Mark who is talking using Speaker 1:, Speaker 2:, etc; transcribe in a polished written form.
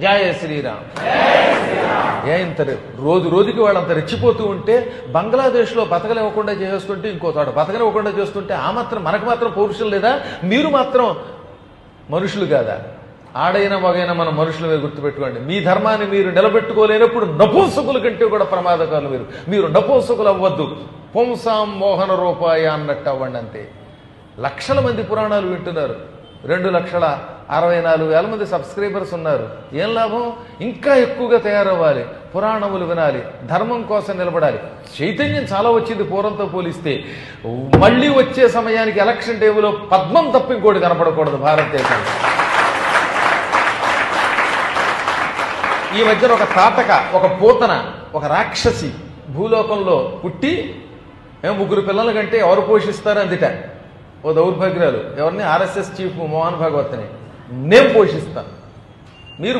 Speaker 1: జయ శ్రీరామ్. ఏ ఇంత రోజు రోజుకి వాళ్ళంత రెచ్చిపోతూ ఉంటే బంగ్లాదేశ్లో బతకనివ్వకుండా చేస్తుంటే ఇంకో చోట బతకనివ్వకుండా చేస్తుంటే ఆ మాత్రం మనకు మాత్రం పౌరుషం లేదా? మీరు మాత్రం మనుషులు కాదా? ఆడైన మగైన మన మనుషులమే గుర్తుపెట్టుకోండి. మీ ధర్మాన్ని మీరు నిలబెట్టుకోలేనప్పుడు నపుంసకుల కంటే కూడా ప్రమాదకాలు మీరు నపుంసకులు అవ్వద్దు. పుంసాం మోహన రూపాయ అన్నట్టు అవ్వండి అంతే. లక్షల మంది పురాణాలు వింటున్నారు, 2,64,000 మంది సబ్స్క్రైబర్స్ ఉన్నారు. ఏం లాభం? ఇంకా ఎక్కువగా తయారవ్వాలి, పురాణములు వినాలి, ధర్మం కోసం నిలబడాలి. చైతన్యం చాలా వచ్చింది పూర్వంతో పోలిస్తే. మళ్ళీ వచ్చే సమయానికి ఎలక్షన్ టైంలో పద్మం తప్ప ఇంకోటి కనపడకూడదు భారతదేశంలో. ఈ మధ్యన ఒక తాటక, ఒక పూతన, ఒక రాక్షసి భూలోకంలో పుట్టి 3 పిల్లల కంటే ఎవరు పోషిస్తారు అందుట. ఓ దౌర్భాగ్యాలు ఎవరిని? RSS చీఫ్ మోహన్ భాగవత్ని నేను పోషిస్తాను, మీరు